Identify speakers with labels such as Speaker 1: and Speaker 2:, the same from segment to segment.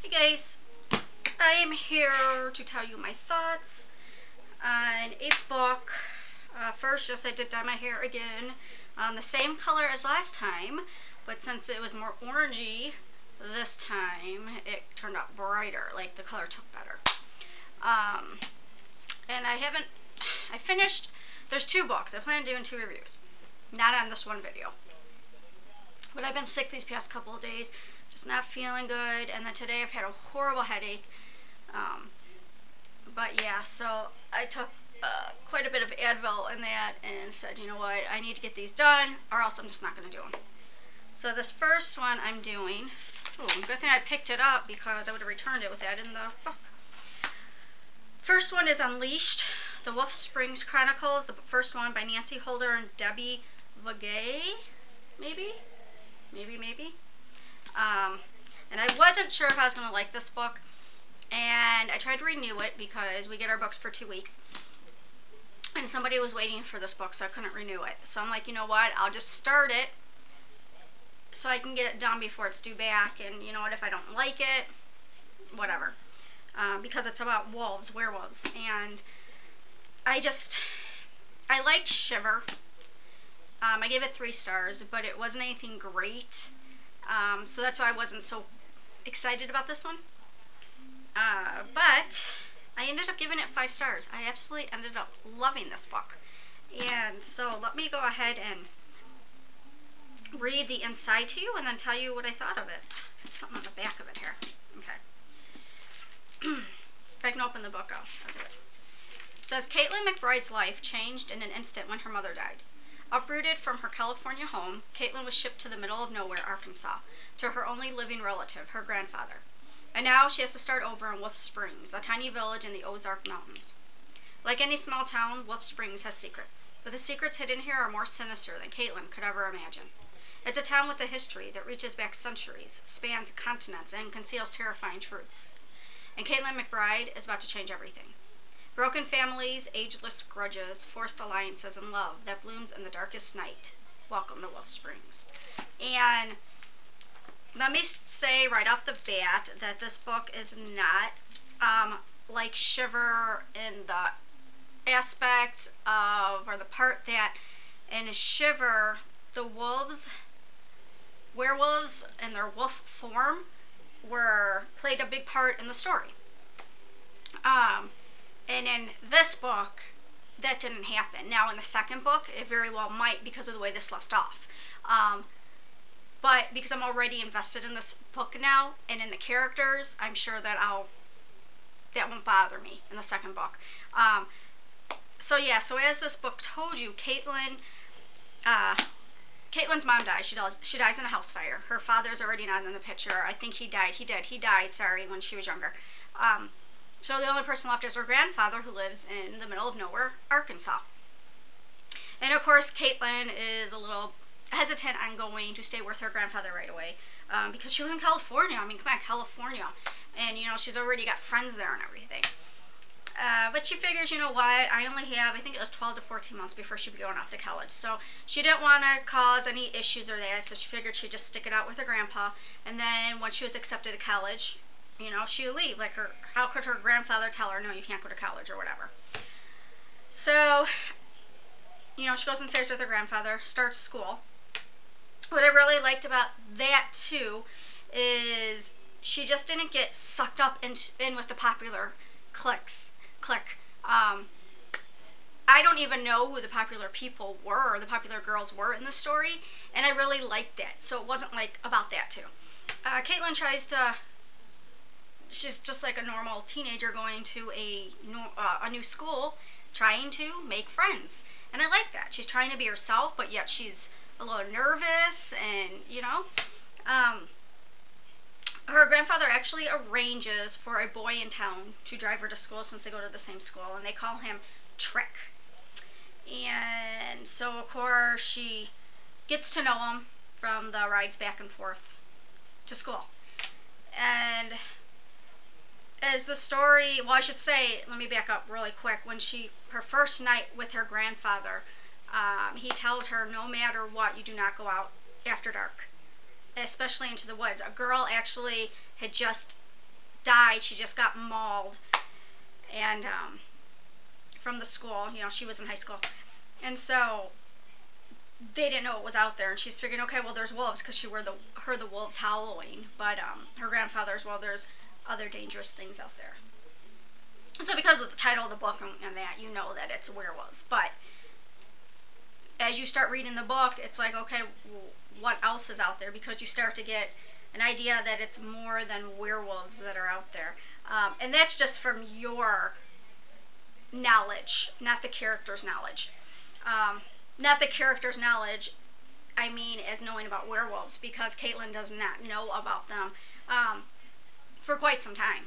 Speaker 1: Hey guys, I am here to tell you my thoughts on a book. First, yes, I did dye my hair again, the same color as last time, but since it was more orangey this time, it turned out brighter, like the color took better. And I finished, there's 2 books. I plan on doing 2 reviews, not on this one video. But I've been sick these past couple of days, just not feeling good, and then today I've had a horrible headache. But yeah, so I took quite a bit of Advil and that, and said, you know what, I need to get these done, or else I'm just not going to do them. So this first one I'm doing, good thing I picked it up because I would have returned it with that in the book. First one is Unleashed, the Wolf Springs Chronicles, the first one by Nancy Holder and Debbie Viguie, maybe. And I wasn't sure if I was going to like this book, and I tried to renew it because we get our books for 2 weeks, and somebody was waiting for this book, so I couldn't renew it. So I'm like, you know what, I'll just start it so I can get it done before it's due back, and you know what, if I don't like it, whatever, because it's about werewolves, and I liked Shiver. I gave it 3 stars, but it wasn't anything great, so that's why I wasn't so excited about this one. But I ended up giving it 5 stars. I absolutely ended up loving this book. And so let me go ahead and read the inside to you and then tell you what I thought of it. There's something on the back of it here. Okay. If I can open the book, I'll do it. It says, Caitlin McBride's life changed in an instant when her mother died. Uprooted from her California home, Caitlin was shipped to the middle of nowhere, Arkansas, to her only living relative, her grandfather. And now she has to start over in Wolf Springs, a tiny village in the Ozark Mountains. Like any small town, Wolf Springs has secrets, but the secrets hidden here are more sinister than Caitlin could ever imagine. It's a town with a history that reaches back centuries, spans continents, and conceals terrifying truths. And Caitlin McBride is about to change everything. Broken families, ageless grudges, forced alliances, and love that blooms in the darkest night. Welcome to Wolf Springs. And let me say right off the bat that this book is not like Shiver in the aspect of, or the part that in Shiver, the werewolves in their wolf form played a big part in the story. And in this book, that didn't happen. Now, in the second book, it very well might because of the way this left off. But because I'm already invested in this book now and in the characters, I'm sure that that won't bother me in the second book. So yeah, so as this book told you, Caitlin's mom dies. She dies in a house fire. Her father's already not in the picture. I think he died. He died, sorry, when she was younger. So the only person left is her grandfather, who lives in the middle of nowhere, Arkansas. And of course, Caitlin is a little hesitant on going to stay with her grandfather right away, because she was in California. I mean, come on, California. And, you know, she's already got friends there and everything. But she figures, you know what, I only have, I think it was 12 to 14 months before she'd be going off to college. So she didn't want to cause any issues or that, so she figured she'd just stick it out with her grandpa. And then when she was accepted to college, you know, she would leave. Like, how could her grandfather tell her, no, you can't go to college or whatever? So, you know, she goes and stays with her grandfather, starts school. What I really liked about that, too, is she just didn't get sucked up in with the popular clique. I don't even know who the popular people were, or the popular girls were in the story, and I really liked that. So it wasn't, like, about that, too. Caitlin tries to... She's just like a normal teenager going to a new school, trying to make friends. And I like that. She's trying to be herself, but yet she's a little nervous, and, you know. Her grandfather actually arranges for a boy in town to drive her to school, since they go to the same school, and they call him Trick. And so, of course, she gets to know him from the rides back and forth to school. And as the story, well, I should say, let me back up really quick. When her first night with her grandfather, he tells her, no matter what, you do not go out after dark. especially into the woods. A girl actually had just died. She just got mauled, and from the school. You know, she was in high school, and so they didn't know it was out there. And she's figuring, okay, well, there's wolves, because she heard the wolves howling. But her grandfather's, well, there's other dangerous things out there. So because of the title of the book and that, you know that it's werewolves. But as you start reading the book, it's like, okay, well, what else is out there? Because you start to get an idea that it's more than werewolves that are out there. And that's just from your knowledge, not the character's knowledge. Not the character's knowledge, I mean as knowing about werewolves, because Caitlin does not know about them for quite some time.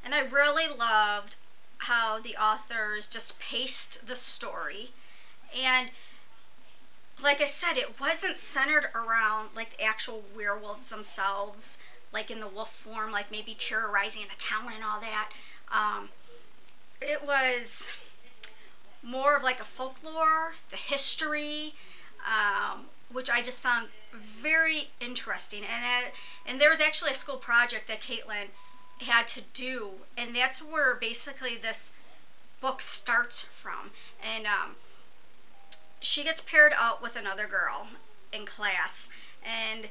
Speaker 1: And I really loved how the authors just paced the story. And like I said, it wasn't centered around like the actual werewolves themselves, like in the wolf form, like maybe terrorizing the town and all that. It was more of like a folklore, the history, which I just found very interesting. And there was actually a school project that Caitlin had to do, and that's where basically this book starts from. And she gets paired out with another girl in class, and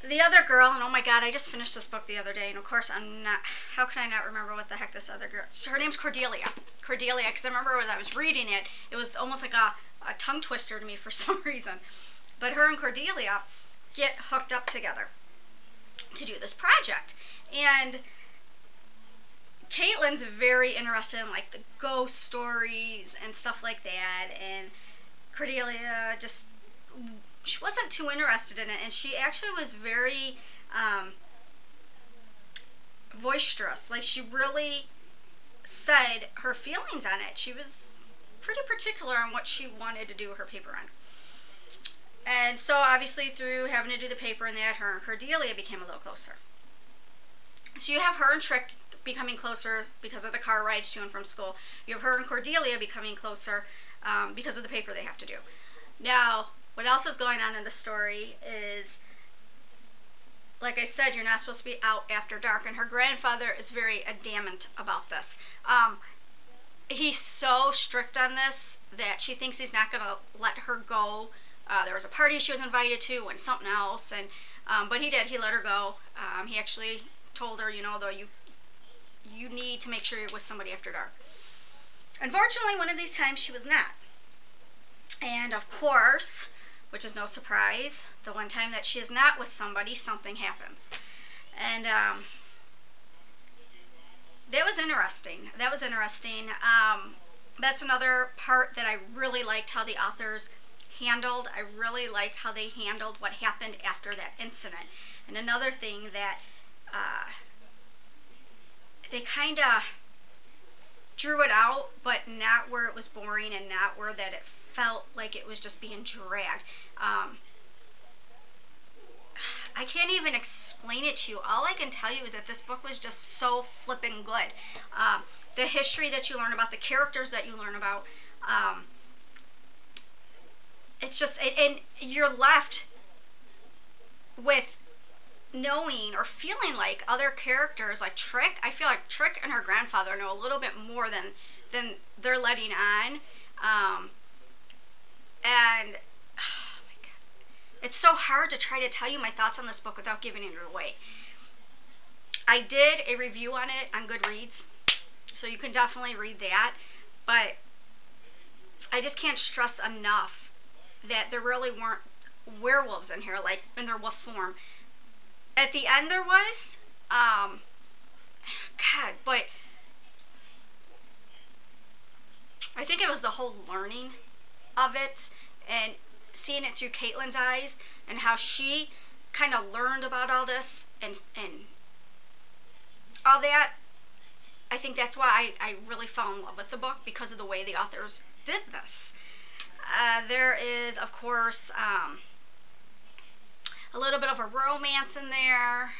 Speaker 1: the other girl, and oh my god, I just finished this book the other day, and of course how can I not remember what the heck this other girl, her name's Cordelia, because I remember when I was reading it, it was almost like a tongue twister to me for some reason. But her and Cordelia get hooked up together to do this project, and Caitlin's very interested in like the ghost stories and stuff like that, and Cordelia just, she wasn't too interested in it, and she actually was very boisterous. Like, she really said her feelings on it. She was pretty particular on what she wanted to do her paper on. And so obviously through having to do the paper and that, her and Cordelia became a little closer. So you have her and Trick becoming closer because of the car rides to and from school. You have her and Cordelia becoming closer because of the paper they have to do. Now, what else is going on in the story is, like I said, you're not supposed to be out after dark, and her grandfather is very adamant about this. He's so strict on this that she thinks he's not going to let her go. There was a party she was invited to and something else, and but he did. He let her go. He actually told her, you know, though, you need to make sure you're with somebody after dark. Unfortunately, one of these times she was not. And of course, which is no surprise, the one time that she is not with somebody, something happens. And that was interesting. That was interesting. That's another part that I really liked how the authors handled. I really liked how they handled what happened after that incident. And another thing that they kind of drew it out, but not where it was boring and not where that it felt like it was just being dragged. I can't even explain it to you. All I can tell you is that this book was just so flippin' good. The history that you learn about, the characters that you learn about, it's just, and you're left with knowing or feeling like other characters, like Trick. I feel like Trick and her grandfather know a little bit more than they're letting on. And oh my god, it's so hard to try to tell you my thoughts on this book without giving it away. I did a review on it on Goodreads, so you can definitely read that, but I just can't stress enough that there really weren't werewolves in here, like in their wolf form. At the end there was, God, but I think it was the whole learning of it and seeing it through Caitlin's eyes and how she kind of learned about all this and all that. I think that's why I really fell in love with the book, because of the way the authors did this. There is, of course, a little bit of a romance in there,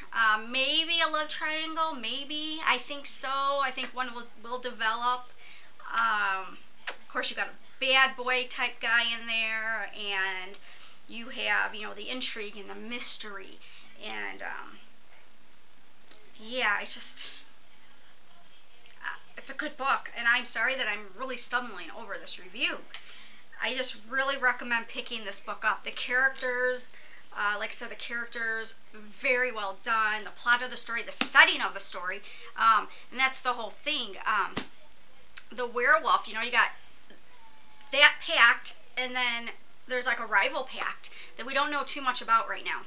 Speaker 1: maybe a love triangle, maybe. I think so. I think one will develop. Of course, you got a bad boy type guy in there, and you have, you know, the intrigue and the mystery, and yeah, it's a good book, and I'm sorry that I'm really stumbling over this review. I just really recommend picking this book up. The characters, like I said, the characters, very well done. The plot of the story, the setting of the story, and that's the whole thing. The werewolf, you know, you got that pact, and then there's like a rival pact that we don't know too much about right now.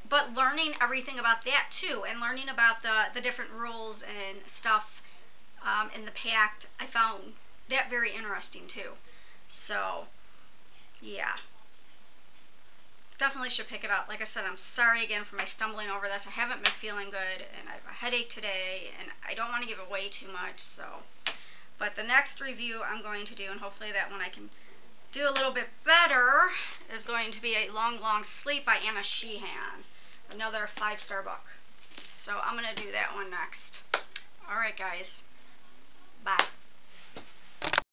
Speaker 1: But learning everything about that too, and learning about the different rules and stuff in the pact, I found that very interesting too. So, yeah. Definitely should pick it up. Like I said, I'm sorry again for my stumbling over this. I haven't been feeling good, and I have a headache today, and I don't want to give away too much, so. But the next review I'm going to do, and hopefully that one I can do a little bit better, is going to be A Long, Long Sleep by Anna Sheehan. Another 5-star book. So I'm going to do that one next. Alright guys. Bye.